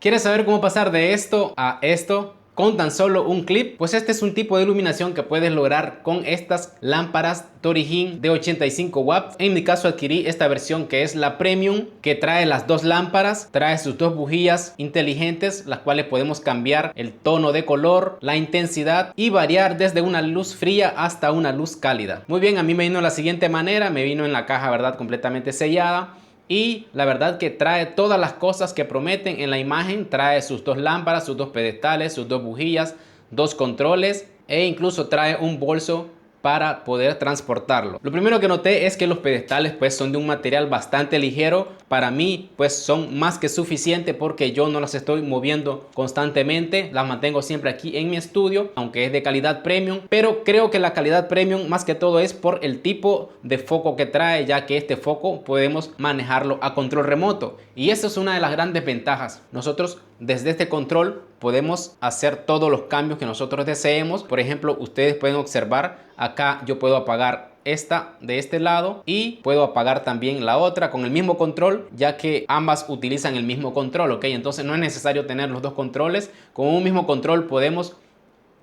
¿Quieres saber cómo pasar de esto a esto con tan solo un clip? Pues este es un tipo de iluminación que puedes lograr con estas lámparas Torii de 85 watts. En mi caso adquirí esta versión que es la Premium, que trae las dos lámparas, trae sus dos bujías inteligentes, las cuales podemos cambiar el tono de color, la intensidad y variar desde una luz fría hasta una luz cálida. Muy bien, a mí me vino de la siguiente manera, me vino en la caja, ¿verdad? Completamente sellada. Y la verdad que trae todas las cosas que prometen en la imagen. Trae sus dos lámparas, sus dos pedestales, sus dos bujías, dos controles e incluso trae un bolso para poder transportarlo. Lo primero que noté es que los pedestales pues son de un material bastante ligero. Para mí pues son más que suficiente porque yo no las estoy moviendo constantemente, las mantengo siempre aquí en mi estudio, aunque es de calidad premium, pero creo que la calidad premium más que todo es por el tipo de foco que trae, ya que este foco podemos manejarlo a control remoto y eso es una de las grandes ventajas. Nosotros desde este control podemos hacer todos los cambios que nosotros deseemos. Por ejemplo, ustedes pueden observar acá yo puedo apagar esta de este lado y puedo apagar también la otra con el mismo control, ya que ambas utilizan el mismo control, ¿ok? Entonces no es necesario tener los dos controles. Con un mismo control podemos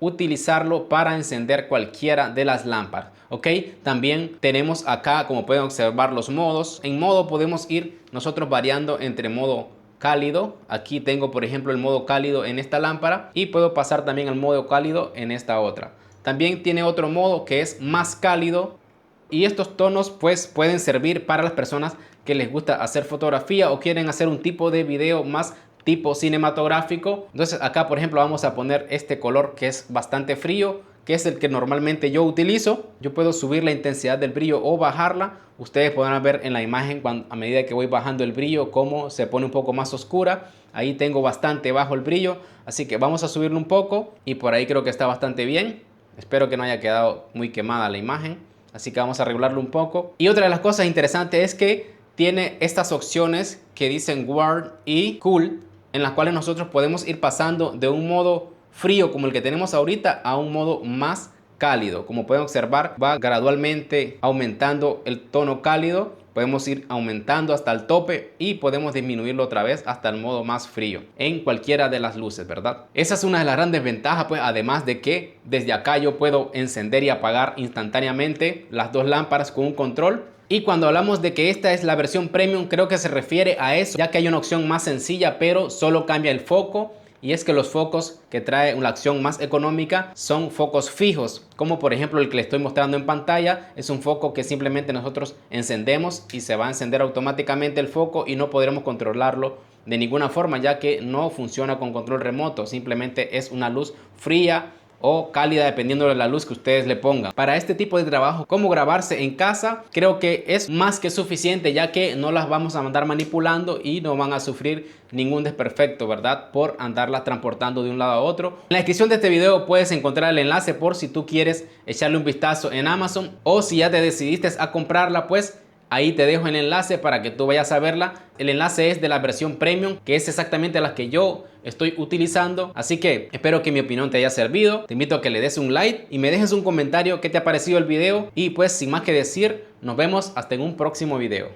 utilizarlo para encender cualquiera de las lámparas, ¿ok? También tenemos acá, como pueden observar, los modos. En modo podemos ir nosotros variando entre modo cálido. Aquí tengo por ejemplo el modo cálido en esta lámpara y puedo pasar también al modo cálido en esta otra. También tiene otro modo que es más cálido y estos tonos pues pueden servir para las personas que les gusta hacer fotografía o quieren hacer un tipo de video más tipo cinematográfico. Entonces acá por ejemplo vamos a poner este color que es bastante frío, que es el que normalmente yo utilizo. Yo puedo subir la intensidad del brillo o bajarla. Ustedes podrán ver en la imagen a medida que voy bajando el brillo cómo se pone un poco más oscura. Ahí tengo bastante bajo el brillo, así que vamos a subirlo un poco y por ahí creo que está bastante bien. Espero que no haya quedado muy quemada la imagen, así que vamos a regularlo un poco. Y otra de las cosas interesantes es que tiene estas opciones que dicen Warm y Cool, en las cuales nosotros podemos ir pasando de un modo frío como el que tenemos ahorita a un modo más cálido. Como pueden observar, va gradualmente aumentando el tono cálido. Podemos ir aumentando hasta el tope y podemos disminuirlo otra vez hasta el modo más frío en cualquiera de las luces, ¿verdad? Esa es una de las grandes ventajas, pues, además de que desde acá yo puedo encender y apagar instantáneamente las dos lámparas con un control. Y cuando hablamos de que esta es la versión premium, creo que se refiere a eso, ya que hay una opción más sencilla, pero solo cambia el foco. Y es que los focos que trae una acción más económica son focos fijos, como por ejemplo el que le estoy mostrando en pantalla. Es un foco que simplemente nosotros encendemos y se va a encender automáticamente el foco y no podremos controlarlo de ninguna forma, ya que no funciona con control remoto. Simplemente es una luz fría o cálida dependiendo de la luz que ustedes le pongan. Para este tipo de trabajo, como grabarse en casa, creo que es más que suficiente, ya que no las vamos a andar manipulando y no van a sufrir ningún desperfecto, ¿verdad? Por andarlas transportando de un lado a otro. En la descripción de este video puedes encontrar el enlace por si tú quieres echarle un vistazo en Amazon, o si ya te decidiste a comprarla, pues ahí te dejo el enlace para que tú vayas a verla. El enlace es de la versión premium, que es exactamente la que yo estoy utilizando. Así que espero que mi opinión te haya servido. Te invito a que le des un like y me dejes un comentario qué te ha parecido el video. Y pues sin más que decir, nos vemos hasta en un próximo video.